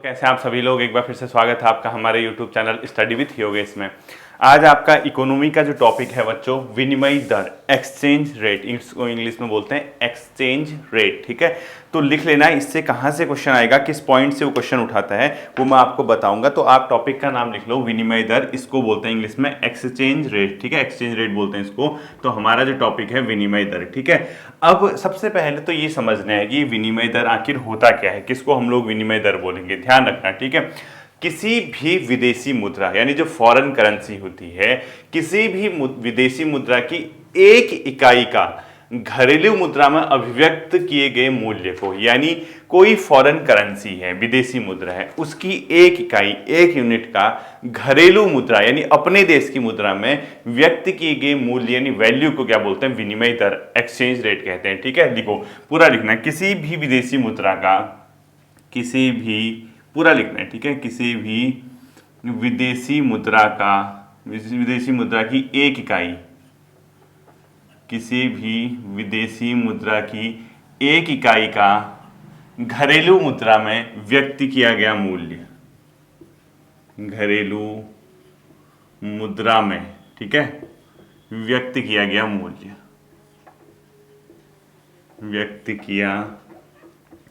कैसे आप सभी लोग, एक बार फिर से स्वागत है आपका हमारे YouTube channel study with Yogesh में। आज आपका इकोनॉमी का जो टॉपिक है बच्चों, विनिमय दर, एक्सचेंज रेट, इसको इंग्लिश में बोलते हैं एक्सचेंज रेट। ठीक है, तो लिख लेना इससे कहाँ से क्वेश्चन आएगा, किस पॉइंट से वो क्वेश्चन उठाता है वो मैं आपको बताऊंगा। तो आप टॉपिक का नाम लिख लो, विनिमय दर, इसको बोलते हैं इंग्लिश में एक्सचेंज रेट। ठीक है, एक्सचेंज रेट बोलते हैं इसको। तो हमारा जो टॉपिक है विनिमय दर। ठीक है, अब सबसे पहले तो ये समझना है कि विनिमय दर आखिर होता क्या है, किसको हम लोग विनिमय दर बोलेंगे, ध्यान रखना। ठीक है, किसी भी विदेशी मुद्रा यानी जो फॉरेन करेंसी होती है, किसी भी विदेशी मुद्रा की एक इकाई का घरेलू मुद्रा में अभिव्यक्त किए गए मूल्य को, यानी कोई फॉरेन करेंसी है, विदेशी मुद्रा है, उसकी एक इकाई, एक यूनिट का घरेलू मुद्रा यानी अपने देश की मुद्रा में व्यक्त किए गए मूल्य यानी वैल्यू को क्या बोलते हैं, विनिमय दर, एक्सचेंज रेट कहते हैं। ठीक है, लिखो, पूरा लिखना है, किसी भी विदेशी मुद्रा का, किसी भी, पूरा लिखना है। ठीक है, किसी भी विदेशी मुद्रा का, विदेशी मुद्रा की एक इकाई, किसी भी विदेशी मुद्रा की एक इकाई का घरेलू मुद्रा में व्यक्त किया गया मूल्य, घरेलू मुद्रा में, ठीक है, व्यक्त किया गया मूल्य, व्यक्त किया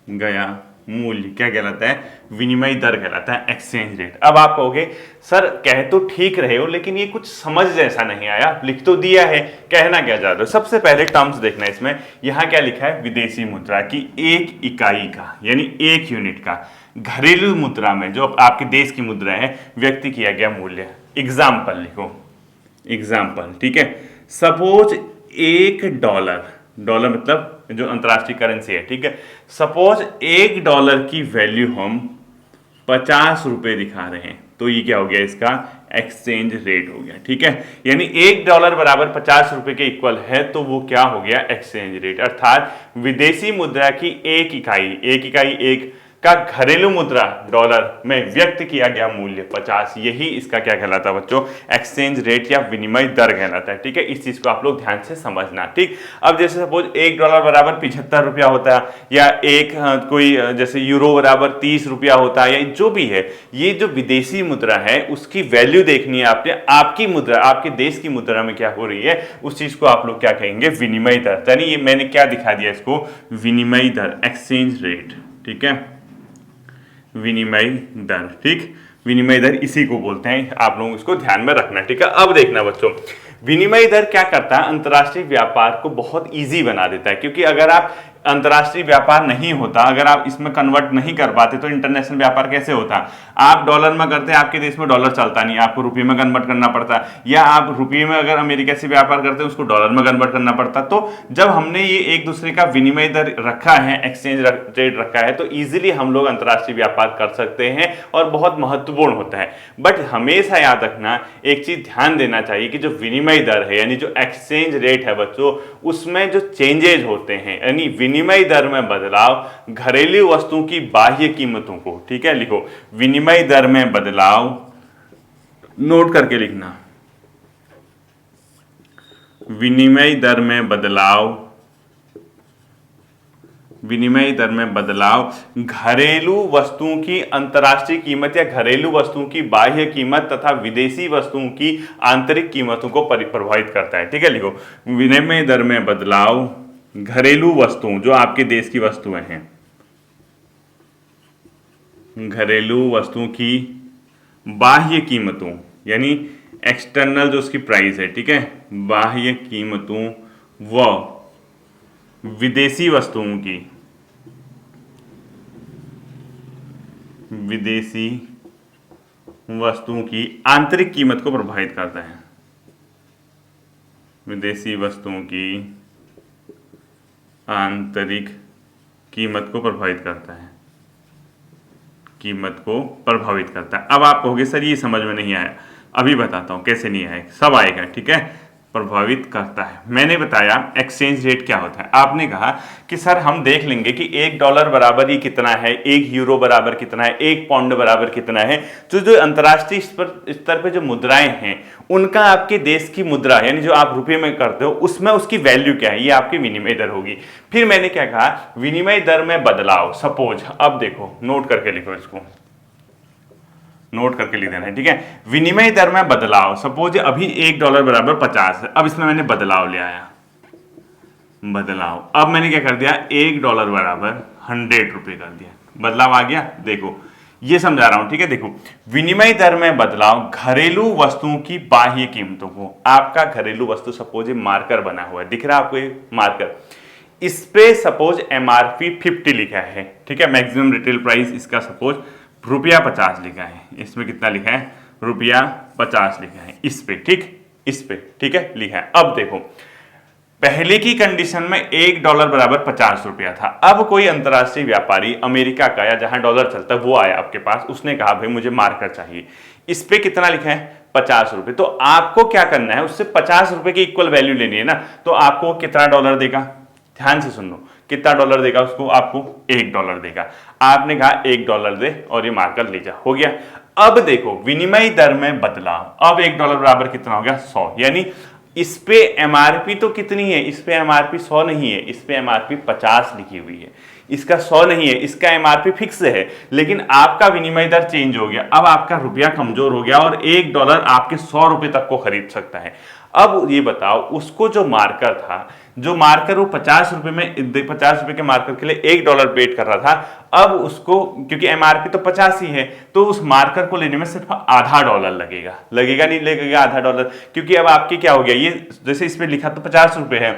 गया मूल्य क्या कहलाता है, विनिमय दर कहलाता है, एक्सचेंज रेट। अब आप कहोगे सर कह तो ठीक रहे हो लेकिन ये कुछ समझ जैसा नहीं आया, लिख तो दिया है, कहना क्या चाहते हो। सबसे पहले टर्म्स देखना है इसमें, यहां क्या लिखा है, विदेशी मुद्रा की एक इकाई का यानी एक यूनिट का घरेलू मुद्रा में, जो आपके देश की मुद्रा है, व्यक्त किया गया मूल्य। एग्जाम्पल लिखो, एग्जाम्पल। ठीक है, सपोज $1, डॉलर मतलब जो अंतरराष्ट्रीय करेंसी है, ठीक है, सपोज $1 की वैल्यू हम 50 रुपए दिखा रहे हैं, तो ये क्या हो गया, इसका एक्सचेंज रेट हो गया। ठीक है, यानी $1 बराबर 50 रुपए के इक्वल है, तो वो क्या हो गया, एक्सचेंज रेट। अर्थात विदेशी मुद्रा की एक इकाई एक का घरेलू मुद्रा डॉलर में व्यक्त किया गया मूल्य 50, यही इसका क्या कहलाता है बच्चों, एक्सचेंज रेट या विनिमय दर कहलाता है। ठीक है, इस चीज को आप लोग ध्यान से समझना। ठीक, अब जैसे सपोज $1 बराबर 75 रुपया होता है, या एक कोई जैसे यूरो बराबर 30 रुपया होता है, या जो भी है, ये जो विदेशी मुद्रा है उसकी वैल्यू देखनी है आपने, आपकी मुद्रा, आपके देश की मुद्रा में क्या हो रही है, उस चीज को आप लोग क्या कहेंगे, विनिमय दर। यानी ये मैंने क्या दिखा दिया इसको, विनिमय दर, एक्सचेंज रेट। ठीक है, विनिमय दर। ठीक, विनिमय दर इसी को बोलते हैं, आप लोगों को इसको ध्यान में रखना। ठीक है, अब देखना बच्चों, विनिमय दर क्या करता है, अंतरराष्ट्रीय व्यापार को बहुत इजी बना देता है। क्योंकि अगर आप अंतरराष्ट्रीय व्यापार नहीं होता, अगर आप इसमें कन्वर्ट नहीं कर पाते, तो इंटरनेशनल व्यापार कैसे होता, आप डॉलर में करते हैं, आपके देश में डॉलर चलता नहीं, आपको रुपये में कन्वर्ट करना पड़ता, या आप रुपये में अगर अमेरिका से व्यापार करते हैं, उसको डॉलर में कन्वर्ट करना पड़ता। तो जब हमने ये एक दूसरे का विनिमय दर रखा है, एक्सचेंज रेट रखा है, तो इजीली हम लोग अंतरराष्ट्रीय व्यापार कर सकते हैं और बहुत महत्वपूर्ण होता है। बट हमेशा याद रखना, एक चीज ध्यान देना चाहिए कि जो विनिमय दर है यानी जो एक्सचेंज रेट है बच्चों, उसमें जो चेंजेज होते हैं, यानी विनिमय दर में बदलाव घरेलू वस्तुओं की बाह्य कीमतों को, ठीक है, लिखो, विनिमय दर में बदलाव, नोट करके लिखना, विनिमय दर में बदलाव, विनिमय दर में बदलाव घरेलू वस्तुओं की अंतर्राष्ट्रीय कीमत या घरेलू वस्तुओं की बाह्य कीमत तथा विदेशी वस्तुओं की आंतरिक कीमतों को प्रभावित करता है। ठीक है, लिखो, विनिमय दर में बदलाव घरेलू वस्तुओं, जो आपके देश की वस्तुएं हैं, घरेलू वस्तुओं की बाह्य कीमतों यानी एक्सटर्नल जो उसकी प्राइस है, ठीक है, बाह्य कीमतों व विदेशी वस्तुओं की, विदेशी वस्तुओं की आंतरिक कीमत को प्रभावित करता है, विदेशी वस्तुओं की आंतरिक कीमत को प्रभावित करता है, कीमत को प्रभावित करता है। अब आप कहोगे सर ये समझ में नहीं आया, अभी बताता हूं कैसे नहीं आएगा, सब आएगा। ठीक है, प्रभावित करता है, मैंने बताया एक्सचेंज रेट क्या होता है। आपने कहा कि सर हम देख लेंगे कि $1 बराबर ही कितना है, €1 बराबर कितना है, £1 बराबर कितना है। जो अंतर्राष्ट्रीय स्तर पे जो मुद्राएं हैं, उनका आपके देश की मुद्रा यानी जो आप रुपये में करते हो, उसमें उसकी वैल्यू क्या है, ये आपकी विनिमय दर होगी। फिर मैंने क्या कहा, विनिमय दर में बदलाव। सपोज, अब देखो, नोट करके लिखो इसको, नोट करके लिख देना है, ठीक है। विनिमय दर में बदलाव, सपोज अभी $1 बराबर 50 है, अब इसमें मैंने बदलाव ले आया, बदलाव, अब मैंने क्या कर दिया, $1 बराबर 100 रुपये कर दिया, बदलाव आ गया। देखो ये समझा रहा हूं, ठीक है। देखो विनिमय दर में बदलाव घरेलू वस्तुओं की बाह्य कीमतों को, आपका घरेलू वस्तु सपोज मार्कर बना हुआ है, दिख रहा है आपको ये मार्कर, इस पे सपोज MRP 50 लिखा है, ठीक है, मैक्सिमम रिटेल प्राइस इसका सपोज ₹50 लिखा है, इसमें कितना लिखा है, ₹50 लिखा है इस पे, ठीक, इस पे, ठीक है, लिखा है। अब देखो पहले की कंडीशन में $1 बराबर 50 रुपया था, अब कोई अंतरराष्ट्रीय व्यापारी अमेरिका का या जहां डॉलर चलता है वो आया आपके पास, उसने कहा भाई मुझे मार्कर चाहिए, इस पे कितना लिखा है, 50 रुपए, तो आपको क्या करना है, उससे 50 रुपए की इक्वल वैल्यू लेनी है ना, तो आपको कितना डॉलर देगा, ध्यान से सुन लो, कितना डॉलर देगा उसको, आपको $1 देगा। आपने कहा $1 दे और ये मार्कर ले जा, हो गया। अब देखो विनिमय दर में बदलाव, अब $1 बराबर कितना हो गया, 100, यानी इस पे MRP तो कितनी है, इस पे MRP 100 नहीं है, इस पे MRP 50 लिखी हुई है, इसका 100 नहीं है, इसका MRP फिक्स है, लेकिन आपका विनिमय दर चेंज हो गया, अब आपका रुपया कमजोर हो गया और $1 आपके 100 रुपए तक को खरीद सकता है। अब ये बताओ उसको जो मार्कर था, जो मार्कर वो 50 रुपए में, 50 रुपए के मार्कर के लिए $1 पेड कर रहा था, अब उसको क्योंकि MRP तो 50 ही है, तो उस मार्कर को लेने में सिर्फ आधा $1 लगेगा, लगेगा नहीं लगेगा आधा $1, क्योंकि अब आपके क्या हो गया, ये जैसे इस पे लिखा तो 50 रुपए है,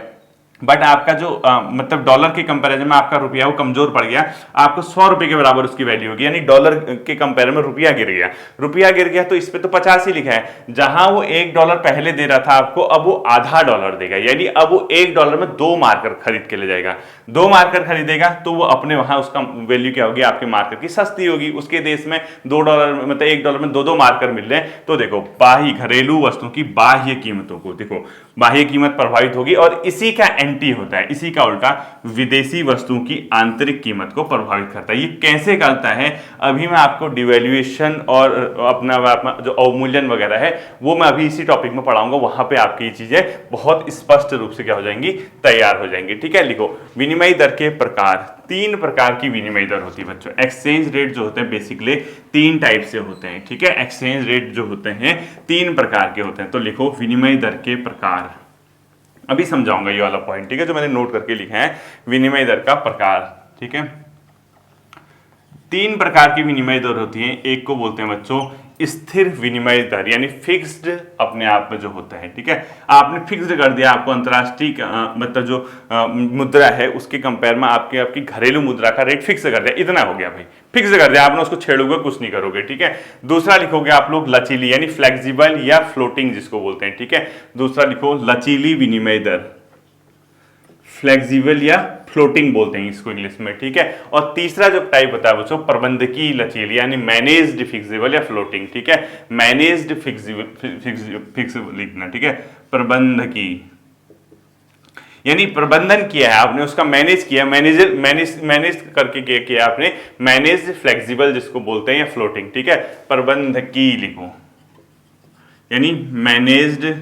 बट आपका जो मतलब डॉलर के कंपैरिजन में आपका रुपया वो कमजोर पड़ गया, आपको 100 रुपए के बराबर उसकी वैल्यू होगी, यानी डॉलर के कंपैरिजन में रुपया गिर गया, रुपया गिर गया तो इस पे तो 50 ही लिखा है, जहां वो $1 पहले दे रहा था आपको, अब वो आधा $1 देगा, यानी अब वो $1 में 2 मार्कर खरीद के ले जाएगा, 2 मार्कर खरीदेगा तो वो अपने वहां उसका वैल्यू क्या होगी, आपके मार्कर की सस्ती होगी, उसके देश में $2 मतलब $1 में 2 मार्कर मिल रहे हैं, तो देखो बाह्य घरेलू वस्तुओं की बाह्य कीमतों को, देखो बाह्य कीमत प्रभावित होगी, और इसी का एंटी होता है, इसी का उल्टा विदेशी वस्तुओं की आंतरिक कीमत को प्रभावित करता है। ये कैसे करता है, अभी मैं आपको डिवैल्यूएशन और अपना जो अवमूल्यन वगैरह है वो मैं अभी इसी टॉपिक में पढ़ाऊंगा, वहां पे आपकी ये चीजें बहुत स्पष्ट रूप से क्या हो जाएंगी, तैयार हो जाएंगी, ठीक है। लिखो विनिमय दर के प्रकार, 3 प्रकार की विनिमय दर होती है बच्चों। एक्सचेंज रेट जो होते हैं बेसिकली 3 टाइप से होते हैं, ठीक है, एक्सचेंज रेट जो होते हैं 3 प्रकार के होते हैं। तो लिखो विनिमय दर के प्रकार, अभी समझाऊंगा ये वाला पॉइंट, ठीक है, जो मैंने नोट करके लिखा है, विनिमय दर का प्रकार, ठीक है। 3 प्रकार की विनिमय दर होती है, एक को बोलते हैं बच्चों स्थिर विनिमय दर, यानी फिक्स्ड अपने आप में जो होता है, ठीक है, आपने फिक्स्ड कर दिया, आपको अंतरराष्ट्रीय मतलब जो मुद्रा है उसके कंपेयर में आपकी घरेलू मुद्रा का रेट फिक्स कर दिया, इतना हो गया भाई, फिक्स कर दिया आपने, उसको छेड़ोगे कुछ नहीं करोगे, ठीक है। दूसरा लिखोगे आप लोग लचीली, यानी फ्लेक्सिबल या फ्लोटिंग जिसको बोलते हैं, ठीक है, दूसरा लिखो लचीली विनिमय दर, फ्लेक्सिबल या फ्लोटिंग बोलते हैं इसको इंग्लिश में, ठीक है। और तीसरा जो टाइप होता है बच्चों प्रबंधकीय लचीली, यानी मैनेज्ड फिक्सिबल या फ्लोटिंग, ठीक है, मैनेज्ड फिक्सिबल लिखना, ठीक है, प्रबंधकीय यानी प्रबंधन किया है आपने, उसका मैनेज किया, मैनेज करके किया आपने, मैनेज्ड फ्लेक्सिबल जिसको बोलते हैं या फ्लोटिंग, ठीक है, प्रबंधकीय लिखो, यानी मैनेज्ड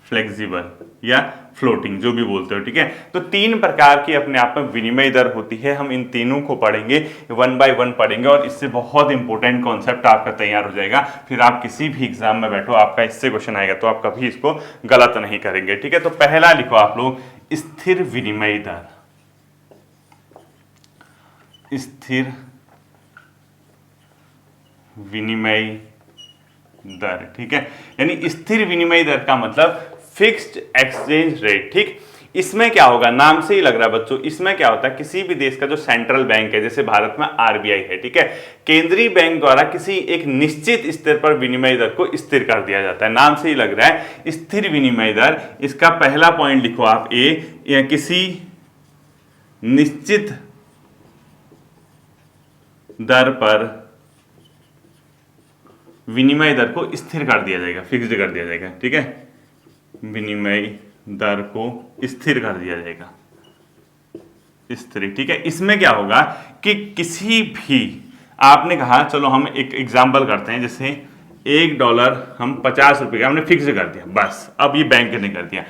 फ्लेक्सिबल या फ्लोटिंग जो भी बोलते हो, ठीक है। तो 3 प्रकार की अपने आप में विनिमय दर होती है, हम इन तीनों को पढ़ेंगे, 1 बाय 1 पढ़ेंगे, और इससे बहुत इंपॉर्टेंट कॉन्सेप्ट आपका तैयार हो जाएगा, फिर आप किसी भी एग्जाम में बैठो आपका इससे क्वेश्चन आएगा तो आप कभी इसको गलत नहीं करेंगे, ठीक है। तो पहला लिखो आप लोग स्थिर विनिमय दर, स्थिर विनिमय दर, ठीक है, यानी स्थिर विनिमय दर का मतलब फिक्स्ड एक्सचेंज रेट, ठीक। इसमें क्या होगा, नाम से ही लग रहा है बच्चों, इसमें क्या होता है, किसी भी देश का जो सेंट्रल बैंक है, जैसे भारत में RBI है, ठीक है, केंद्रीय बैंक द्वारा किसी एक निश्चित स्तर पर विनिमय दर को स्थिर कर दिया जाता है, नाम से ही लग रहा है स्थिर विनिमय दर। इसका पहला पॉइंट लिखो आप ए, या किसी निश्चित दर पर विनिमय दर को स्थिर कर दिया जाएगा, फिक्स्ड कर दिया जाएगा, ठीक है, विनिमय दर को स्थिर कर दिया जाएगा, स्थिर, ठीक है। इसमें क्या होगा कि किसी भी, आपने कहा चलो हम एक एग्जांपल करते हैं, जैसे $1 हम 50 रुपए का हमने फिक्स कर दिया, बस अब ये बैंक ने कर दिया,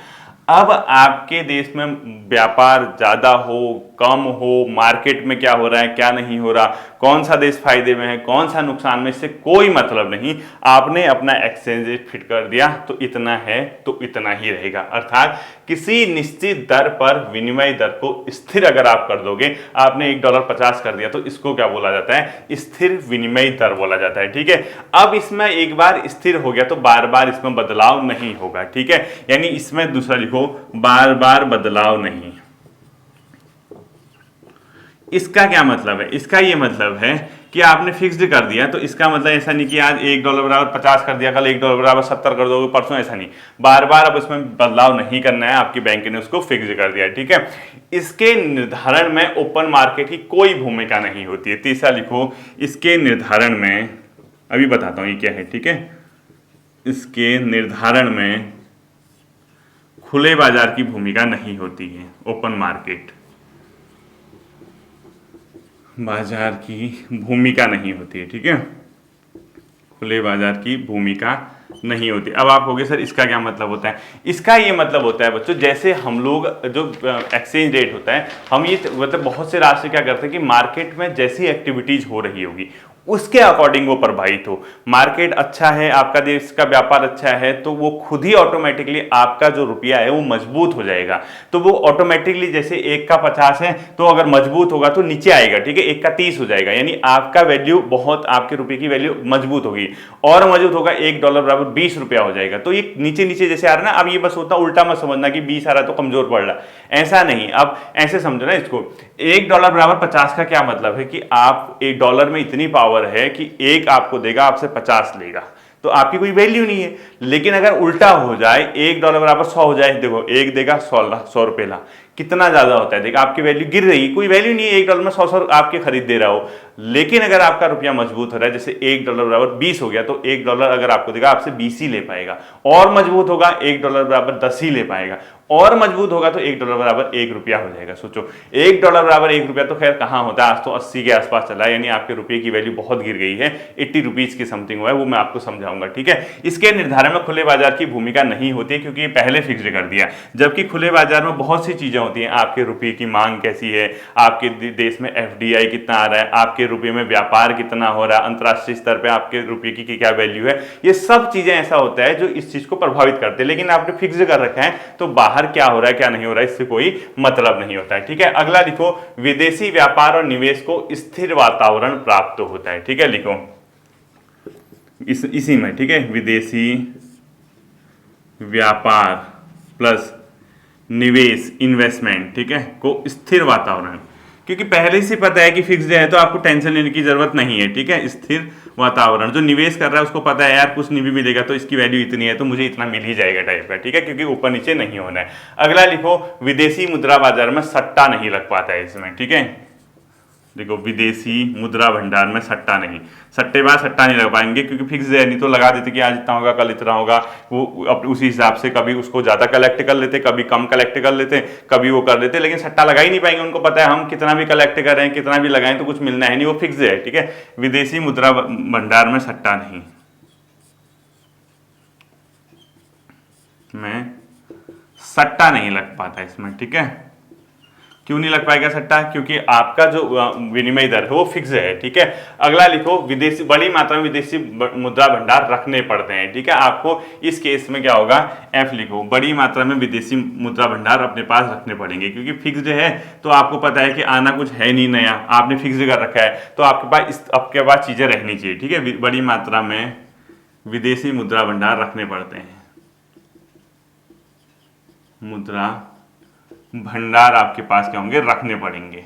अब आपके देश में व्यापार ज्यादा हो कम हो, मार्केट में क्या हो रहा है क्या नहीं हो रहा, कौन सा देश फायदे में है, कौन सा नुकसान में, इससे कोई मतलब नहीं। आपने अपना एक्सचेंज रेट फिट कर दिया तो इतना है तो इतना ही रहेगा। अर्थात किसी निश्चित दर पर विनिमय दर को स्थिर अगर आप कर दोगे, आपने $1.50 कर दिया तो इसको क्या बोला जाता है, स्थिर विनिमय दर बोला जाता है। ठीक है, अब इसमें एक बार स्थिर हो गया तो बार बार इसमें बदलाव नहीं होगा। ठीक है, यानी इसमें दूसरा लिखो, बार बार बदलाव नहीं। इसका क्या मतलब है, इसका ये मतलब है कि आपने फिक्स्ड कर दिया तो इसका मतलब ऐसा नहीं कि आज $1 = 50 कर दिया, कल $1 = 70 कर दोगे, परसों, ऐसा नहीं। बार बार अब इसमें बदलाव नहीं करना है, आपकी बैंक ने उसको फिक्स कर दिया। ठीक है, इसके निर्धारण में ओपन मार्केट की कोई भूमिका नहीं होती है। तीसरा लिखो, इसके निर्धारण में, अभी बताता हूं ये क्या है। ठीक है, इसके निर्धारण में खुले बाजार की भूमिका नहीं होती है। ओपन मार्केट बाजार की भूमिका नहीं होती है। ठीक है, खुले बाजार की भूमिका नहीं होती। अब आप कहोगे सर इसका क्या मतलब होता है, इसका ये मतलब होता है बच्चों, जैसे हम लोग जो एक्सचेंज रेट होता है, हम ये मतलब बहुत से राष्ट्र क्या करते हैं कि मार्केट में जैसी एक्टिविटीज हो रही होगी उसके अकॉर्डिंग वो प्रभावित हो। मार्केट अच्छा है, आपका देश का व्यापार अच्छा है, तो वो खुद ही ऑटोमेटिकली आपका जो रुपया है वो मजबूत हो जाएगा। तो वो ऑटोमेटिकली जैसे 1 का 50 है तो अगर मजबूत होगा तो नीचे आएगा। ठीक है, 1 का 30 हो जाएगा, यानी आपका वैल्यू बहुत, आपके रुपये की वैल्यू मजबूत होगी। और मजबूत होगा, $1 = 20 रुपया हो जाएगा। तो ये नीचे नीचे जैसे आ रहा है ना, अब ये बस होता उल्टा मत समझना कि 20 आ रहा तो कमजोर पड़ रहा, ऐसा नहीं। अब ऐसे समझो ना इसको, $1 = 50 का क्या मतलब है कि आप $1 में इतनी पावर है कि 1 आपको देगा, आपसे 50 लेगा, तो आपकी कोई वैल्यू नहीं है। लेकिन अगर उल्टा हो जाए, $1 = 100 हो जाए, देखो 1 देगा 100 रुपए ला, कितना ज्यादा होता है, देखो आपकी वैल्यू गिर रही, कोई वैल्यू नहीं है। $1 में 100 आपके खरीद दे रहा हो। लेकिन अगर आपका रुपया मजबूत हो रहा है, जैसे $1 = 20 हो गया, तो $1 अगर आपको देगा, आपसे 20 ही ले पाएगा। और मजबूत होगा, $1 = 10 ही ले पाएगा। और मजबूत होगा तो $1 = 1 रुपया हो जाएगा। सोचो, $1 = 1 रुपया तो खैर कहाँ होता है, आज तो 80 के आसपास चला है, यानी आपके रुपये की वैल्यू बहुत गिर गई है, 80 रुपीज की समथिंग हुआ है, वो मैं आपको समझाऊंगा। ठीक है, इसके निर्धारण में खुले बाजार की भूमिका नहीं होती है, क्योंकि ये पहले फिक्स कर दिया। जबकि खुले बाजार में बहुत सी चीजें होती हैं, आपके रुपये की मांग कैसी है, आपके देश में FDI कितना आ रहा है, आपके रुपये में व्यापार कितना हो रहा है, अंतरराष्ट्रीय स्तर पर आपके रुपये की क्या वैल्यू है, ये सब चीजें ऐसा होता है जो इस चीज को प्रभावित करते हैं। लेकिन आपने फिक्स कर रखा है तो बाहर क्या हो रहा है क्या नहीं हो रहा है इससे कोई मतलब नहीं होता है। ठीक है, अगला लिखो, विदेशी व्यापार और निवेश को स्थिर वातावरण प्राप्त होता है। ठीक है, लिखो इसी में। ठीक है, विदेशी व्यापार प्लस निवेश, इन्वेस्टमेंट, ठीक है, को स्थिर वातावरण, क्योंकि पहले से पता है कि फिक्स्ड है तो आपको टेंशन लेने की जरूरत नहीं है। ठीक है, स्थिर वातावरण, जो निवेश कर रहा है उसको पता है यार कुछ नहीं भी मिलेगा तो इसकी वैल्यू इतनी है तो मुझे इतना मिल ही जाएगा टाइप का। ठीक है, क्योंकि ऊपर नीचे नहीं होना है। अगला लिखो, विदेशी मुद्रा बाजार में सट्टा नहीं लग पाता है इसमें। ठीक है, देखो विदेशी मुद्रा भंडार में सट्टा नहीं, सट्टेबाज सट्टा नहीं लगा पाएंगे, क्योंकि फिक्स है, नहीं तो लगा देते कि आज इतना होगा कल इतना होगा, वो अब उसी हिसाब से कभी उसको ज्यादा कलेक्ट कर लेते, कभी कम कलेक्ट कर लेते, कभी वो कर लेते, लेकिन सट्टा लगा ही नहीं पाएंगे। उनको पता है हम कितना भी कलेक्ट करें, कितना भी लगाएं तो कुछ मिलना है नहीं, वो फिक्स है। ठीक है, विदेशी मुद्रा भंडार में सट्टा नहीं, में सट्टा नहीं लग पाता इसमें। ठीक है, क्यों नहीं लग पाएगा सट्टा, क्योंकि आपका जो विनिमय दर है वो फिक्स है। ठीक है, अगला लिखो, विदेशी बड़ी मात्रा में विदेशी मुद्रा भंडार रखने पड़ते हैं। ठीक है, आपको इस केस में क्या होगा, F लिखो, बड़ी मात्रा में विदेशी मुद्रा भंडार अपने पास रखने पड़ेंगे, क्योंकि फिक्स्ड है तो आपको पता है कि आना कुछ है नहीं नया, आपने फिक्स कर रखा है तो आपके पास चीजें रहनी चाहिए। ठीक है, बड़ी मात्रा में विदेशी मुद्रा भंडार रखने पड़ते हैं, मुद्रा भंडार आपके पास क्या होंगे, रखने पड़ेंगे।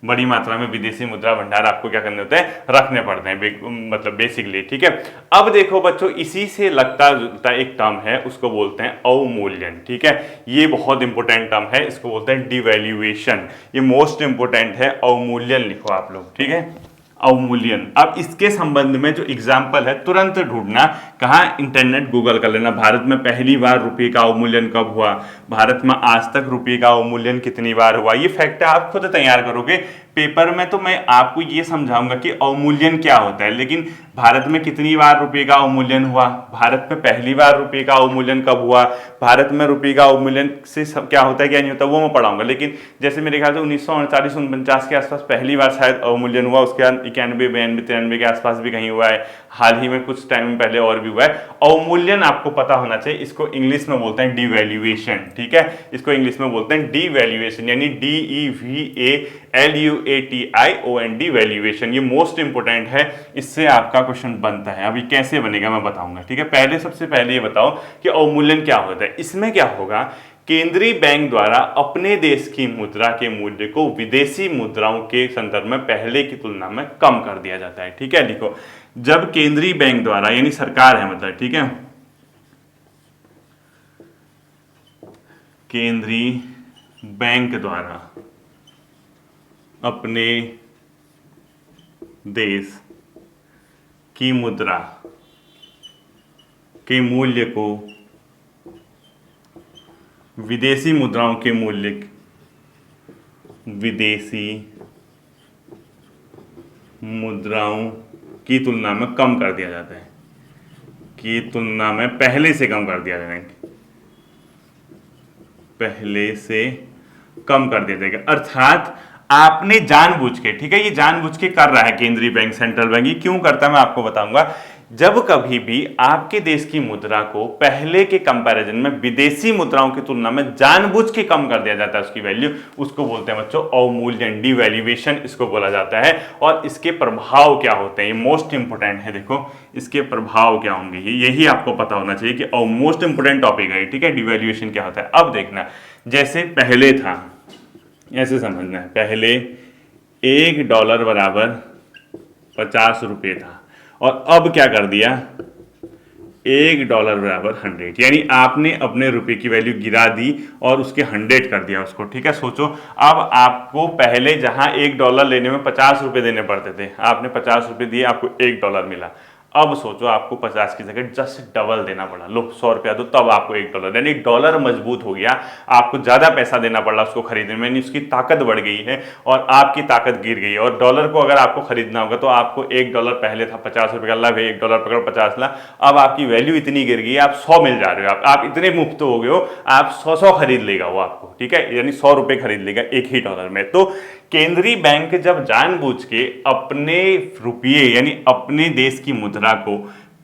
बड़ी मात्रा में विदेशी मुद्रा भंडार आपको क्या करने होते हैं, रखने पड़ते हैं, मतलब बेसिकली। ठीक है, अब देखो बच्चों, इसी से लगता जुलता एक टर्म है, उसको बोलते हैं अवमूल्यन। ठीक है, ये बहुत इंपॉर्टेंट टर्म है, इसको बोलते हैं डिवैल्यूएशन, ये मोस्ट इंपॉर्टेंट है। अवमूल्यन लिखो आप लोग। ठीक है, अवमूल्यन। अब इसके संबंध में जो एग्जाम्पल है तुरंत ढूंढना, कहाँ, इंटरनेट गूगल कर लेना, भारत में पहली बार रुपये का अवमूल्यन कब हुआ, भारत में आज तक रुपये का अवमूल्यन कितनी बार हुआ, ये फैक्ट आप खुद तैयार करोगे, पेपर में तो मैं आपको ये समझाऊंगा कि अवमूल्यन क्या होता है, लेकिन भारत में कितनी बार रुपए का अवमूल्यन हुआ, भारत में पहली बार रुपए का अवमूल्यन कब हुआ, भारत में रुपए का अवमूल्यन से सब क्या होता है क्या नहीं होता वो मैं पढ़ाऊंगा। लेकिन जैसे मेरे ख्याल से 1948-49 के आसपास पहली बार शायद अवमूल्यन हुआ, उसके बाद 91, 92, 93 के आसपास भी कहीं हुआ है, हाल ही में कुछ टाइम पहले और भी हुआ है। अवमूल्यन आपको पता होना चाहिए, इसको इंग्लिश में बोलते हैं डिवैल्यूएशन, ठीक है, इसको इंग्लिश में बोलते हैं डिवैल्यूएशन, यानी DEVALUATION डिवैल्यूएशन। ये मोस्ट इंपोर्टेंट है, इससे आपका क्वेश्चन बनता है। अभी कैसे बनेगा मैं बताऊंगा, ठीक है। पहले सबसे पहले ये बताओ कि अवमूल्यन क्या होता है। इसमें क्या होगा, केंद्रीय बैंक द्वारा अपने देश की मुद्रा के मूल्य को विदेशी मुद्राओं के संदर्भ में पहले की तुलना में कम कर दिया जाता है, ठीक है। लिखो, जब केंद्रीय बैंक द्वारा, यानी सरकार है मतलब, ठीक है, केंद्रीय बैंक द्वारा अपने देश की मुद्रा के मूल्य को विदेशी मुद्राओं के मूल्य, विदेशी मुद्राओं की तुलना में कम कर दिया जाता है, की तुलना में पहले से कम कर दिया जाएगा, पहले से कम कर दिया जाएगा। अर्थात आपने जानबूझ के, ठीक है, ये जानबूझ के कर रहा है केंद्रीय बैंक, सेंट्रल बैंक। ये क्यों करता है मैं आपको बताऊंगा। जब कभी भी आपके देश की मुद्रा को पहले के कंपैरिजन में विदेशी मुद्राओं की तुलना में जानबूझ के कम कर दिया जाता है उसकी वैल्यू, उसको बोलते हैं बच्चों अवमूल्यन, डिवैल्यूएशन इसको बोला जाता है। और इसके प्रभाव क्या होते हैं, ये मोस्ट इंपोर्टेंट है। देखो इसके प्रभाव क्या होंगे, यही आपको पता होना चाहिए कि मोस्ट इंपोर्टेंट टॉपिक है, ठीक है, डिवैल्यूएशन क्या होता है। अब देखना, जैसे पहले था, ऐसे समझना है, पहले $1 बराबर 50 रुपये था, और अब क्या कर दिया, $1 बराबर 100, यानी आपने अपने रुपए की वैल्यू गिरा दी और उसके 100 कर दिया उसको, ठीक है। सोचो, अब आपको पहले जहां $1 लेने में 50 रुपए देने पड़ते थे, आपने 50 रुपए दिए, आपको $1 मिला। अब सोचो आपको 50 की जगह जस्ट डबल देना पड़ा, लो 100 रुपया दो, तब आपको $1, यानी डॉलर मजबूत हो गया, आपको ज्यादा पैसा देना पड़ा उसको खरीदने में, यानी उसकी ताकत बढ़ गई है और आपकी ताकत गिर गई है। और डॉलर को अगर आपको खरीदना होगा तो आपको $1 पहले था 50 रुपये का, ला $1 पकड़ 50 ला, अब आपकी वैल्यू इतनी गिर गई, आप 100 मिल जा रहे हो, आप इतने मुफ्त हो गए हो, आप 100 खरीद लेगा वो आपको, ठीक है, यानी $100 खरीद लेगा एक ही डॉलर में। तो केंद्रीय बैंक जब जानबूझ के अपने रुपये यानी अपने देश की मुद्रा को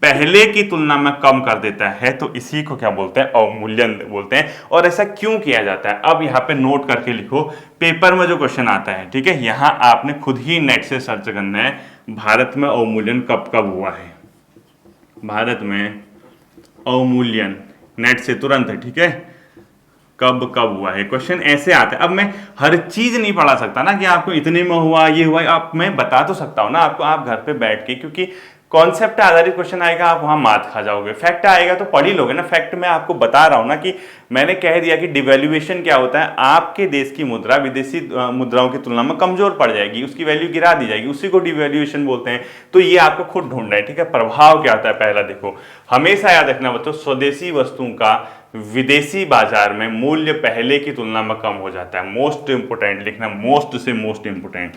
पहले की तुलना में कम कर देता है, तो इसी को क्या बोलते हैं, अवमूल्यन बोलते हैं। और ऐसा क्यों किया जाता है, अब यहाँ पे नोट करके लिखो, पेपर में जो क्वेश्चन आता है, ठीक है, यहाँ आपने खुद ही नेट से सर्च करना है, भारत में अवमूल्यन कब कब हुआ है, भारत में अवमूल्यन, नेट से तुरंत है, ठीक है, कब कब हुआ है, क्वेश्चन ऐसे आता है। अब मैं हर चीज नहीं पढ़ा सकता ना कि आपको इतने में हुआ, ये हुआ, आप मैं बता तो सकता हूं ना आपको, आप घर पे बैठ के, क्योंकि कॉन्सेप्ट आधारित क्वेश्चन आएगा, आप वहां मात खा जाओगे, फैक्ट आएगा तो पढ़ ही लोगे ना। फैक्ट में आपको बता रहा हूं ना, कि मैंने कह दिया कि डिवैल्यूएशन क्या होता है, आपके देश की मुद्रा विदेशी मुद्राओं की तुलना में कमजोर पड़ जाएगी, उसकी वैल्यू गिरा दी जाएगी, उसी को डिवैल्यूएशन बोलते हैं। तो ये आपको खुद ढूंढना है, ठीक है। प्रभाव क्या होता है, पहला देखो, हमेशा याद रखना बच्चों, स्वदेशी वस्तुओं का विदेशी बाजार में मूल्य पहले की तुलना में कम हो जाता है। मोस्ट इंपोर्टेंट लिखना, मोस्ट से मोस्ट इंपोर्टेंट,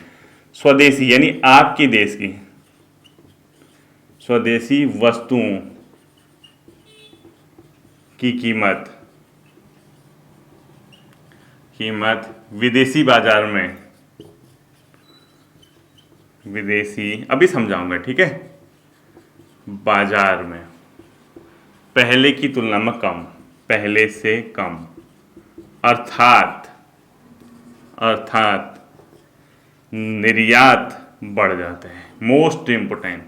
स्वदेशी यानी आपकी देश की स्वदेशी वस्तुओं की कीमत विदेशी बाजार में, विदेशी अभी समझाऊंगा, ठीक है, बाजार में पहले की तुलना में कम, पहले से कम, अर्थात निर्यात बढ़ जाता है। मोस्ट इंपोर्टेंट,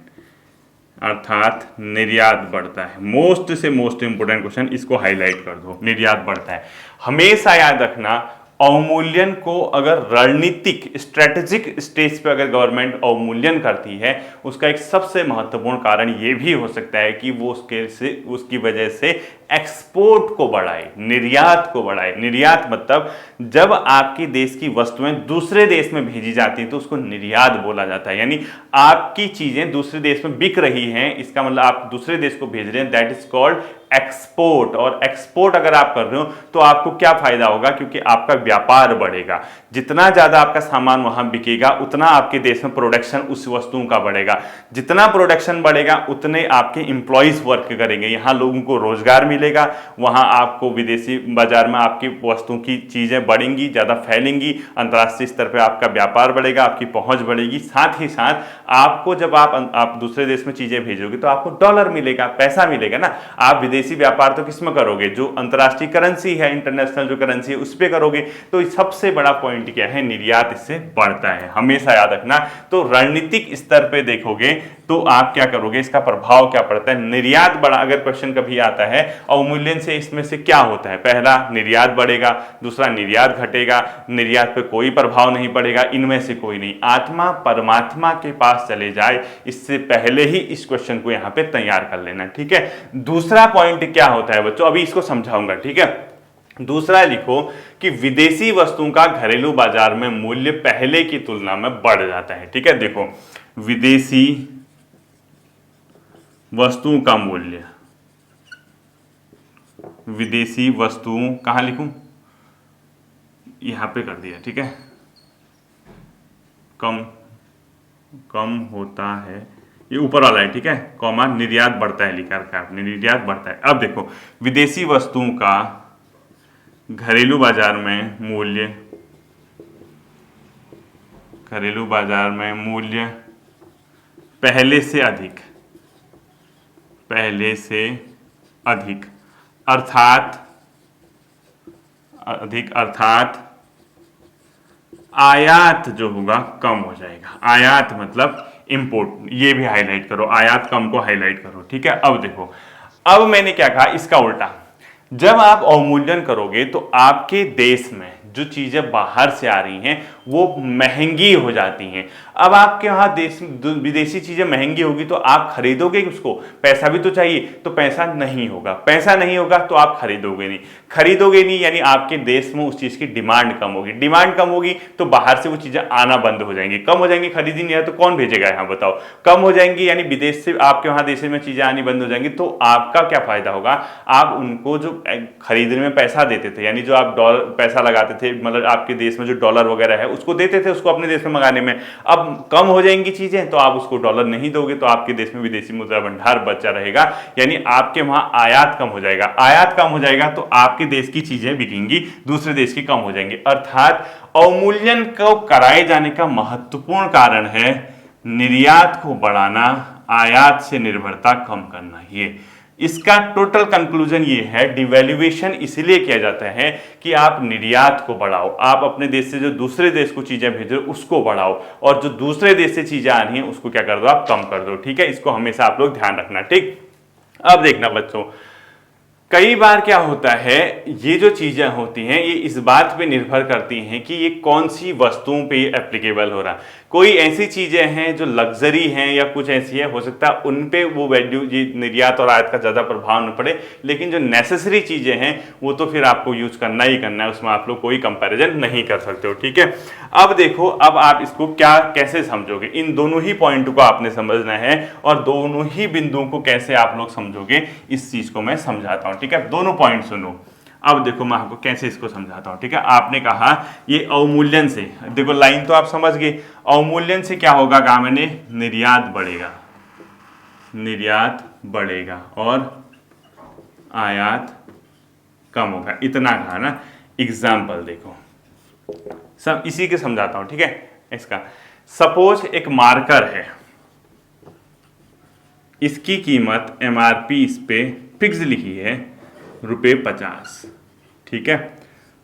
अर्थात निर्यात बढ़ता है। मोस्ट से मोस्ट इंपोर्टेंट क्वेश्चन, इसको हाईलाइट कर दो, निर्यात बढ़ता है। हमेशा याद रखना, अवमूल्यन को अगर रणनीतिक स्ट्रेटेजिक स्टेज पे अगर गवर्नमेंट अवमूल्यन करती है, उसका एक सबसे महत्वपूर्ण कारण ये भी हो सकता है कि वो उसकी वजह से एक्सपोर्ट को बढ़ाए, निर्यात को बढ़ाए। निर्यात मतलब जब आपकी देश की वस्तुएं दूसरे देश में भेजी जाती हैं तो उसको निर्यात बोला जाता है। यानी आपकी चीजें दूसरे देश में बिक रही हैं, इसका मतलब आप दूसरे देश को भेज रहे हैं, दैट इज कॉल्ड एक्सपोर्ट। और एक्सपोर्ट अगर आप कर रहे हो तो आपको क्या फायदा होगा, क्योंकि आपका व्यापार बढ़ेगा। जितना ज्यादा आपका सामान वहां बिकेगा उतना आपके देश में प्रोडक्शन उस वस्तुओं का बढ़ेगा। जितना प्रोडक्शन बढ़ेगा उतने आपके इंप्लॉइज वर्क करेंगे, यहां लोगों को रोजगार मिलेगा, वहां आपको विदेशी बाजार में आपकी वस्तुओं की चीजें बढ़ेंगी, ज्यादा फैलेंगी, अंतर्राष्ट्रीय स्तर पर आपका व्यापार बढ़ेगा, आपकी पहुंच बढ़ेगी। साथ ही साथ आपको जब आप दूसरे देश में चीजें भेजोगे तो आपको डॉलर मिलेगा, पैसा मिलेगा ना। आप विदेशी व्यापार तो किस में करोगे, जो अंतर्राष्ट्रीय करेंसी है, इंटरनेशनल जो करेंसी है उस पर करोगे। तो सबसे बड़ा पॉइंट क्या है, निर्यात इससे बढ़ता है, हमेशा याद रखना। तो रणनीतिक स्तर पे देखोगे तो आप क्या करोगे, इसका प्रभाव क्या पड़ता है। निर्यात बढ़ा, अगर क्वेश्चन कभी आता है अवमूल्यन से इसमें से क्या होता है, पहला निर्यात बढ़ेगा, दूसरा निर्यात घटेगा, निर्यात पे कोई प्रभाव नहीं पड़ेगा, इनमें से कोई नहीं। आत्मा परमात्मा के पास चले जाए, इससे पहले ही इस क्वेश्चन को यहां पे तैयार कर लेना, ठीक है। दूसरा पॉइंट क्या होता है बच्चों, अभी इसको समझाऊंगा, ठीक है। दूसरा लिखो कि विदेशी वस्तुओं का घरेलू बाजार में मूल्य पहले की तुलना में बढ़ जाता है, ठीक है। देखो, विदेशी वस्तुओं का मूल्य, विदेशी वस्तुओं कहां लिखूं, यहां पे कर दिया, ठीक है। कम होता है, ये ऊपर वाला है, ठीक है, कॉमा निर्यात बढ़ता है लिखा रखा है आपने, निर्यात बढ़ता है। अब देखो, विदेशी वस्तुओं का घरेलू बाजार में मूल्य, घरेलू बाजार में मूल्य पहले से अधिक, पहले से अधिक अर्थात आयात जो होगा कम हो जाएगा। आयात मतलब इंपोर्ट, ये भी हाईलाइट करो, आयात कम को हाईलाइट करो, ठीक है। अब देखो, अब मैंने क्या कहा, इसका उल्टा, जब आप अवमूल्यन करोगे तो आपके देश में जो चीजें बाहर से आ रही हैं वो महंगी हो जाती हैं। अब आपके यहाँ देश विदेशी चीजें महंगी होगी तो आप खरीदोगे उसको, पैसा भी तो चाहिए, तो पैसा नहीं होगा, पैसा नहीं होगा तो आप खरीदोगे नहीं, खरीदोगे नहीं यानी आपके देश में उस चीज की डिमांड कम होगी, डिमांड कम होगी तो बाहर से वो चीजें आना बंद हो जाएंगी, कम हो जाएंगी, खरीदी नहीं है तो कौन भेजेगा यहाँ बताओ, कम हो जाएंगी यानी विदेश से आपके वहां देश में चीजें आनी बंद हो जाएंगी। तो आपका क्या फायदा होगा, आप उनको जो खरीदने में पैसा देते थे, यानी जो आप डॉलर पैसा लगाते थे, मतलब आपके देश में जो डॉलर वगैरह है उसको देते थे उसको अपने देश में मंगाने में, अब कम हो जाएंगी चीजें तो आप उसको डॉलर नहीं दोगे तो आपके देश में विदेशी मुद्रा भंडार बचा रहेगा, यानी आपके वहां आयात कम हो जाएगा। आयात कम हो जाएगा तो आपके देश की चीजें बिकेंगी, दूसरे देश की कम हो जाएंगी। अर्थात अवमूल्यन को कराए जाने का महत्वपूर्ण कारण है निर्यात को बढ़ाना, आयात से निर्भरता कम करना। ये इसका टोटल कंक्लूजन ये है, डिवैल्यूएशन इसलिए किया जाता है कि आप निर्यात को बढ़ाओ, आप अपने देश से जो दूसरे देश को चीजें भेज रहे हो उसको बढ़ाओ, और जो दूसरे देश से चीजें आ रही हैं उसको क्या कर दो, आप कम कर दो, ठीक है। इसको हमेशा आप लोग ध्यान रखना, ठीक। अब देखना बच्चों, कई बार क्या होता है, ये जो चीजें होती हैं ये इस बात पे निर्भर करती हैं कि ये कौन सी वस्तुओं पे एप्लीकेबल हो रहा है। कोई ऐसी चीजें हैं जो लग्जरी हैं या कुछ ऐसी है, हो सकता है उन पे वो वैल्यू, ये निर्यात और आयात का ज्यादा प्रभाव न पड़े, लेकिन जो नेसेसरी चीजें हैं वो तो फिर आपको यूज करना ही करना है, उसमें आप लोग कोई कंपैरिजन नहीं कर सकते हो, ठीक है। अब देखो, अब आप इसको क्या कैसे समझोगे, इन दोनों ही पॉइंट को आपने समझना है और दोनों ही बिंदुओं को कैसे आप लोग समझोगे इस चीज को मैं समझाता हूं, ठीक है। दोनों पॉइंट सुनो। अब देखो मैं आपको कैसे इसको समझाता हूं, ठीक है। आपने कहा ये अवमूल्यन से, देखो लाइन तो आप समझ गए, अवमूल्यन से क्या होगा, कहा मैंने निर्यात बढ़ेगा, निर्यात बढ़ेगा और आयात कम होगा, इतना कहा ना। एग्जाम्पल देखो, सब इसी के समझाता हूं, ठीक है। इसका सपोज एक मार्कर है, इसकी कीमत MRP इस पे फिक्स लिखी है ₹50, ठीक है।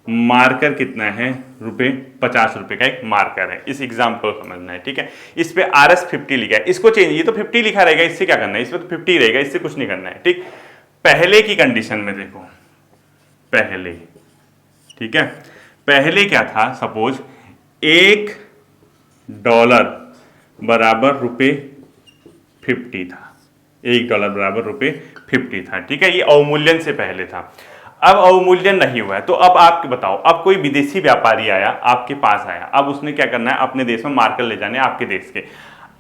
मार्कर कितना है, ₹50 का एक मार्कर है, इस एग्जाम्पल को समझना है, ठीक है। इस पे RS 50 लिखा है, इसको चेंज, ये तो 50 लिखा रहेगा, इससे क्या करना है, इसमें तो 50 रहेगा, इससे कुछ नहीं करना है, ठीक। पहले की कंडीशन में देखो, पहले, ठीक है, पहले क्या था, सपोज $1 बराबर ₹50 था, $1 बराबर ₹50 था। ठीक है, ये अवमूल्यन से पहले था। अब अवमूल्यन नहीं हुआ है, तो अब आप बताओ, अब कोई विदेशी व्यापारी आया आपके पास आया, अब उसने क्या करना है, अपने देश में मार्कर ले जाने आपके देश के।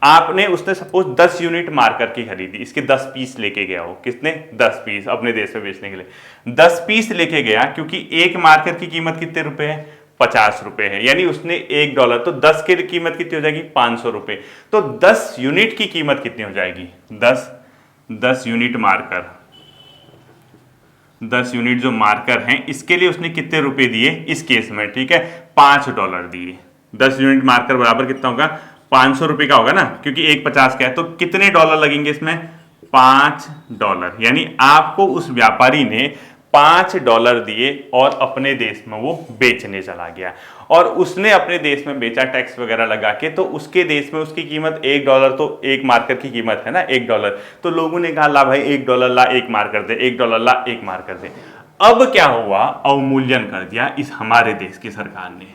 आपने उसने सपोज 10 यूनिट मार्कर की खरीदी, इसके 10 पीस लेके गया हो, किसने, 10 पीस अपने देश में बेचने के लिए 10 पीस लेके गया, क्योंकि एक मार्कर की कीमत कितने रुपए है, ₹50 है, यानी उसने $1, तो 10 की कीमत कितनी हो जाएगी, ₹500। तो 10 यूनिट की कीमत कितनी हो जाएगी, 10 यूनिट मार्कर, 10 यूनिट जो मार्कर हैं इसके लिए उसने कितने रुपए दिए इस केस में, ठीक है, $5 दिए। 10 यूनिट मार्कर बराबर कितना होगा, ₹500 का होगा ना, क्योंकि एक 50 का है, तो कितने डॉलर लगेंगे इसमें, $5। यानी आपको उस व्यापारी ने $5 दिए और अपने देश में वो बेचने चला गया, और उसने अपने देश में बेचा टैक्स वगैरह लगा के, तो उसके देश में उसकी कीमत $1, तो एक मार्कर की कीमत है ना $1, तो लोगों ने कहा ला भाई $1 ला, एक मार्कर दे, $1 ला, एक मार्कर दे। अब क्या हुआ, अवमूल्यन कर दिया इस हमारे देश की सरकार ने,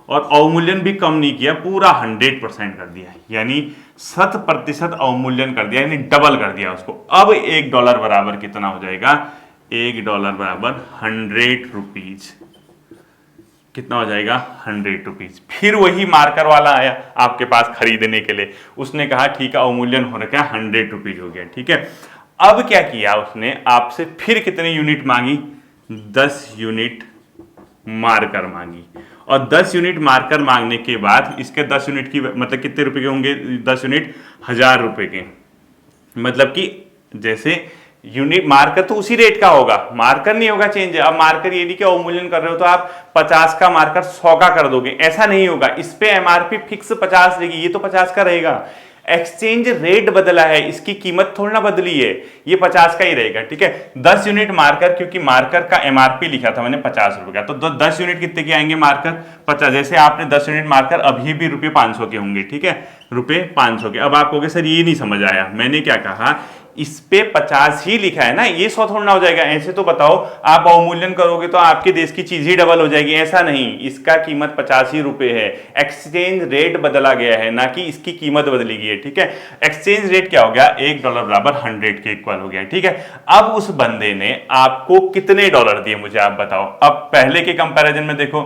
और अवमूल्यन भी कम नहीं किया, पूरा 100% कर दिया, यानी 100% अवमूल्यन कर दिया, यानी डबल कर दिया उसको। अब $1 बराबर कितना हो जाएगा, $1 बराबर ₹100, कितना हो जाएगा, ₹100। फिर वही मार्कर वाला आया आपके पास खरीदने के लिए, उसने कहा ठीक है अवमूल्यन हो रखा है, ₹100 हो गया, ठीक है। अब क्या किया उसने, आपसे फिर कितने यूनिट मांगी, 10 यूनिट मार्कर मांगी, और 10 यूनिट मार्कर मांगने के बाद इसके 10 यूनिट की मतलब कितने रुपए के होंगे, 10 यूनिट ₹1000 के, मतलब कि जैसे यूनिट मार्कर तो उसी रेट का होगा, मार्कर नहीं होगा चेंज। अब मार्कर ये नहीं कि अवमूल्यन कर रहे हो तो आप 50 का मार्कर 100 का कर दोगे, ऐसा नहीं होगा, इस पे एमआरपी फिक्स 50 रहेगी, ये तो 50 का रहेगा। एक्सचेंज रेट बदला है, इसकी कीमत थोड़ा ना बदली है, ये 50 का ही रहेगा, ठीक है। 10 यूनिट मार्कर, क्योंकि मार्कर का एमआरपी लिखा था मैंने ₹50 का, तो 10 यूनिट कितने के आएंगे मार्कर, 50। जैसे आपने 10 यूनिट मार्कर अभी भी ₹500 के होंगे, ठीक है, ₹500 के। अब आप कहोगे सर ये नहीं समझ आया, मैंने क्या कहा, इस पे 50 ही लिखा है ना, ये 100 थोड़ा ना हो जाएगा। ऐसे तो बताओ आप अवमूल्यन करोगे तो आपके देश की चीज ही डबल हो जाएगी, ऐसा नहीं, इसका कीमत 85 रुपए है, एक्सचेंज रेट बदला गया है, ना कि इसकी कीमत बदली गई है, ठीक है। एक्सचेंज रेट क्या हो गया, $1 बराबर 100 के इक्वल हो गया, ठीक है। अब उस बंदे ने आपको कितने डॉलर दिए मुझे आप बताओ। अब पहले के कंपैरिजन में देखो,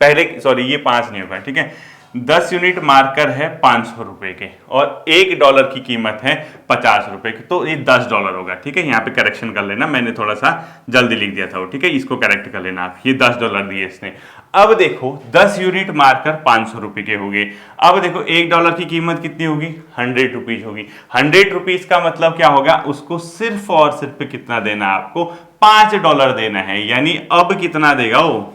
पहले सॉरी ये 5 नहीं होगा, ठीक है, 10 यूनिट मार्कर है ₹500 के, और $1 की कीमत है ₹50 की, तो ये $10 होगा, ठीक है। यहाँ पे करेक्शन कर लेना, मैंने थोड़ा सा जल्दी लिख दिया था वो, ठीक है, इसको करेक्ट कर लेना आप, ये $10 दिए इसने। अब देखो 10 यूनिट मार्कर ₹500 के हो गए। अब देखो $1 की कीमत कितनी होगी, ₹100 होगी। ₹100 का मतलब क्या होगा, उसको सिर्फ और सिर्फ कितना देना, आपको $5 देना है। यानी अब कितना देगा वो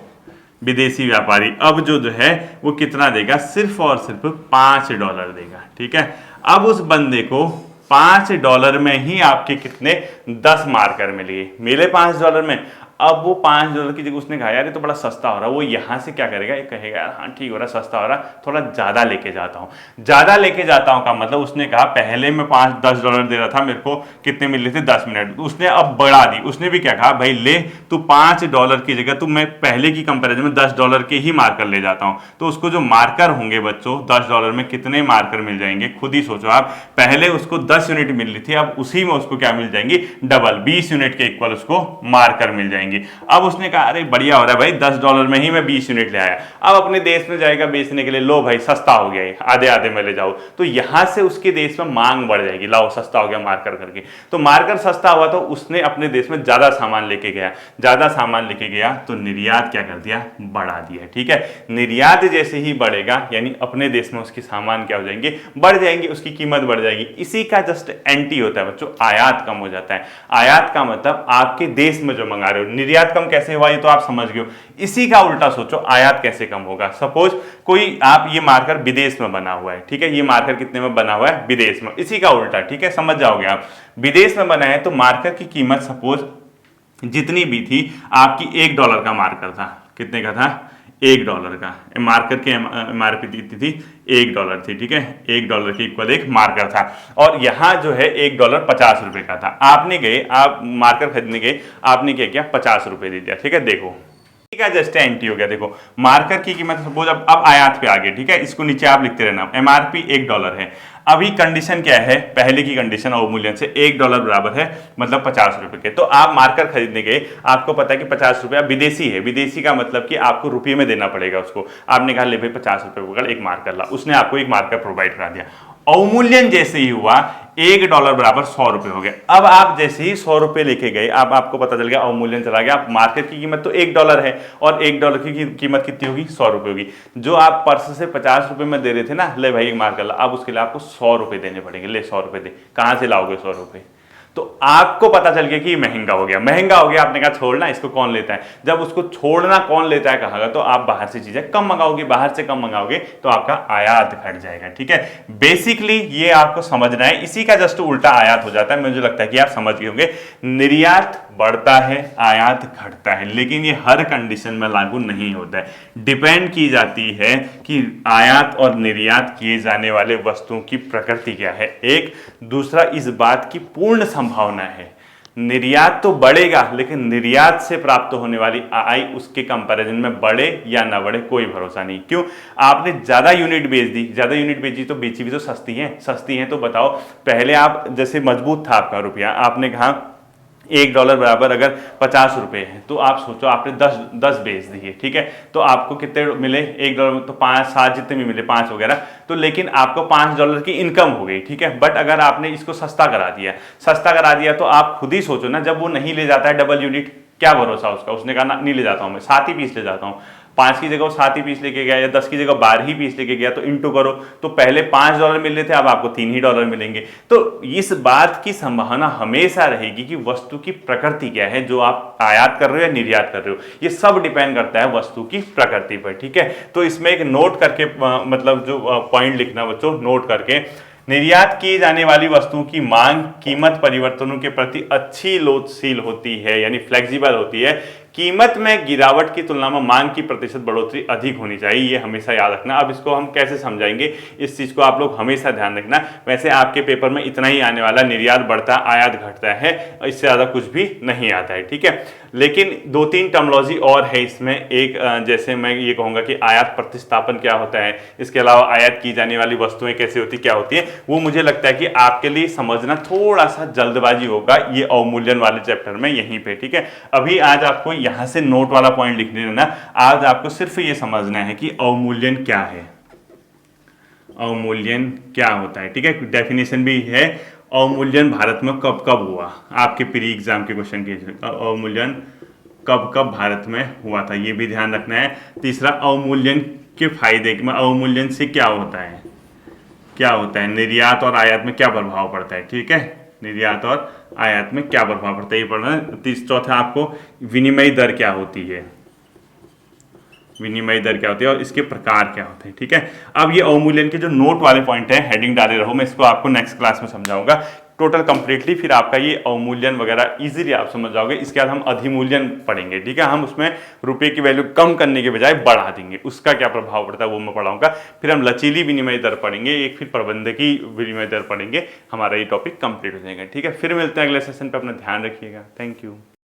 विदेशी व्यापारी, अब जो है वो कितना देगा, सिर्फ और सिर्फ $5 देगा, ठीक है। अब उस बंदे को $5 में ही आपके कितने 10 मार्कर मिले $5 में। अब वो $5 की जगह उसने कहा यार ये तो बड़ा सस्ता हो रहा है, वो यहाँ से क्या करेगा, ये कहेगा यार हाँ ठीक हो रहा, सस्ता हो रहा, थोड़ा ज़्यादा लेके जाता हूँ। ज़्यादा लेके जाता हूँ का मतलब उसने कहा पहले मैं $10 दे रहा था, मेरे को कितने मिल रहे थे, 10 मिनट, उसने अब बढ़ा दी। उसने भी क्या कहा, भाई ले तू $5 की जगह, तू मैं पहले की कंपेरिजन में $10 के ही मार्कर ले जाता हूँ। तो उसको जो मार्कर होंगे बच्चों $10 में कितने मार्कर मिल जाएंगे, खुद ही सोचो आप। पहले उसको 10 यूनिट मिल रही थी, अब उसी में उसको क्या मिल जाएंगी, डबल 20 यूनिट के इक्वल उसको मार्कर मिल जाएंगे। अब उसने कहा अरे बढ़िया हो रहा है भाई, $10 में ही मैं 20 यूनिट ले आया। अब अपने देश में जाएगा बेचने के लिए, लो भाई सस्ता हो गया है, आधे आधे में ले जाओ। तो यहां से उसके देश में मांग बढ़ जाएगी, लाओ सस्ता हो गया मार्कर करके। तो मार्कर सस्ता हुआ तो उसने अपने देश में ज्यादा सामान लेके गया, ज्यादा सामान लेके गया तो निर्यात क्या कर दिया, बढ़ा दिया, ठीक है। निर्यात जैसे ही बढ़ेगा यानी अपने देश में उसके सामान क्या हो जाएंगे, बढ़ जाएंगे, उसकी कीमत बढ़ जाएगी। इसी का जस्ट एंटी होता है बच्चों, आयात कम हो जाता है। आयात का मतलब आपके देश में जो मंगा रहे हो, निर्यात कम कैसे हुआ ये तो आप समझ गए हो। इसी का उल्टा सोचो, आयात कैसे कम होगा। सपोज कोई आप ये मार्कर विदेश में बना हुआ है, ठीक है, ये मार्कर कितने में बना हुआ है, विदेश में। इसी का उल्टा, ठीक है, समझ जाओगे आप। विदेश में बना है तो मार्कर की कीमत सपोज जितनी भी थी, आपकी $1 का मार्कर था, कितने का था, $1 का। मार्कर की एमआरपी कितनी थी, $1 थी, ठीक है, $1 के इक्वल एक मार्कर था। और यहाँ जो है $1 ₹50 का था। आपने गए, आप मार्कर खरीदने गए, आपने क्या किया, ₹50 दे दिया, ठीक है। देखो का जस्ट एंटी हो गया। देखो मार्कर की कीमत सपोज अब आयात पे आ गई, ठीक है, इसको नीचे आप लिखते रहना, एमआरपी $1 है। अभी कंडीशन क्या है, पहले की कंडीशन अवमूल्यन से $1 बराबर है मतलब 50 रुपए के। तो आप मार्कर खरीदने गए, आपको पता है कि 50 रुपया विदेशी है, विदेशी का मतलब कि आपको रुपये में देना पड़ेगा उसको। आपने कहा ले भाई 50 रुपए पकड़, एक मार्कर ला, उसने आपको एक मार्कर प्रोवाइड करा दिया। अवमूल्यन जैसे ही हुआ $1 बराबर 100 रुपए हो गए। अब आप जैसे ही 100 रुपए लेके गए, अब आपको पता चल गया अवमूल्यन चला गया, आप मार्केट की कीमत तो $1 है और $1 की कीमत कितनी होगी, 100 रुपए होगी। जो आप पर्स से 50 रुपए में दे रहे थे ना, ले भाई एक मार्कर ला, अब उसके लिए आपको 100 रुपए देने पड़ेंगे, ले 100 रुपए दे। कहां से लाओगे 100 रुपए? तो आपको पता चल गया कि महंगा हो गया, महंगा हो गया, आपने कहा छोड़ना, इसको कौन लेता है। जब उसको छोड़ना कौन लेता है कहागा, तो आप बाहर से चीजें कम मंगाओगे, बाहर से कम मंगाओगे तो आपका आयात घट जाएगा। ठीक है, बेसिकली ये आपको समझना है, इसी का जस्ट उल्टा आयात हो जाता है। मुझे लगता है कि आप समझ गए होंगे, निर्यात बढ़ता है, आयात घटता है, लेकिन ये हर कंडीशन में लागू नहीं होता है। डिपेंड की जाती है कि आयात और निर्यात किए जाने वाले वस्तुओं की प्रकृति क्या है, एक दूसरा इस बात की पूर्ण संभावना है। निर्यात तो बढ़ेगा, लेकिन निर्यात से प्राप्त होने वाली आय उसके कंपैरिजन में बढ़े या ना बढ़े कोई भरोसा नहीं। क्यों? आपने ज्यादा यूनिट बेच दी, ज्यादा यूनिट बेची तो बेची भी तो सस्ती है, सस्ती है तो बताओ, पहले आप जैसे मजबूत था आपका रुपया, आपने कहा $1 बराबर अगर 50 रुपए है, तो आप सोचो आपने 10 बेच दिए, ठीक है, तो आपको कितने मिले $1 में, तो 5-7 जितने भी मिले, 5 वगैरह, तो लेकिन आपको $5 की इनकम हो गई। ठीक है, बट अगर आपने इसको सस्ता करा दिया, सस्ता करा दिया तो आप खुद ही सोचो ना, जब वो नहीं ले जाता है डबल यूनिट, क्या भरोसा उसका, उसने कहा नहीं ले जाता हूं मैं, 7 ही पीस ले जाता हूं, 5 की जगह 7 ही पीस लेके गया या 10 की जगह 12 ही पीस लेके गया, तो इंटू करो, तो पहले $5 मिल रहे थे, अब आपको $3 ही मिलेंगे। तो इस बात की संभावना हमेशा रहेगी कि वस्तु की प्रकृति क्या है, जो आप आयात कर रहे हो या निर्यात कर रहे हो, ये सब डिपेंड करता है वस्तु की प्रकृति पर। ठीक है, तो इसमें एक नोट करके मतलब जो पॉइंट लिखना बच्चों, नोट करके, निर्यात की जाने वाली वस्तुओं की मांग कीमत परिवर्तनों के प्रति अच्छी लोचशील होती है, यानी फ्लेक्सिबल होती है। कीमत में गिरावट की तुलना में मांग की प्रतिशत बढ़ोतरी अधिक होनी चाहिए, ये हमेशा याद रखना। अब इसको हम कैसे समझाएंगे, इस चीज को आप लोग हमेशा ध्यान रखना। वैसे आपके पेपर में इतना ही आने वाला, निर्यात बढ़ता आयात घटता है, इससे ज्यादा कुछ भी नहीं आता है। ठीक है, लेकिन 2-3 टर्मोलॉजी और है इसमें। एक जैसे मैं ये कहूंगा कि आयात प्रतिस्थापन क्या होता है, इसके अलावा आयात की जाने वाली वस्तुएं कैसे होती, क्या होती है, वो मुझे लगता है कि आपके लिए समझना थोड़ा सा जल्दबाजी होगा ये अवमूल्यन वाले चैप्टर में, यहीं पे। ठीक है, अभी आज आपको यहां से नोट वाला पॉइंट लिखने देना, आज आपको सिर्फ ये समझना है कि अवमूल्यन क्या है, अवमूल्यन क्या होता है। ठीक है, डेफिनेशन भी है, अवमूल्यन भारत में कब कब हुआ, आपके प्री एग्जाम के क्वेश्चन के, अवमूल्यन कब कब भारत में हुआ था, ये भी ध्यान रखना है। तीसरा, अवमूल्यन के फायदे, अवमूल्यन से क्या होता है, क्या होता है, निर्यात और आयात में क्या प्रभाव पड़ता है। ठीक है, निर्यात और आयात में क्या प्रभाव पड़ता है, ये पढ़ना है। चौथा, आपको विनिमय दर क्या होती है, विनिमय दर क्या होती है और इसके प्रकार क्या होते हैं। ठीक है, अब ये अवमूल्यन के जो नोट वाले पॉइंट है, हेडिंग डाले रहो, मैं इसको आपको नेक्स्ट क्लास में समझाऊंगा टोटल कंप्लीटली, फिर आपका ये अवमूल्यन वगैरह इजीली आप समझ जाओगे। इसके बाद हम अधिमूल्यन पढ़ेंगे। ठीक है, हम उसमें रुपए की वैल्यू कम करने के बजाय बढ़ा देंगे, उसका क्या प्रभाव पड़ता है वो मैं पढ़ाऊंगा। फिर हम लचीली विनिमय दर पढ़ेंगे, एक फिर प्रबंधकी विनिमय दर पढ़ेंगे, हमारा ये टॉपिक कंप्लीट हो जाएगा। ठीक है, फिर मिलते हैं अगले सेशन पे, अपना ध्यान रखिएगा। Thank you.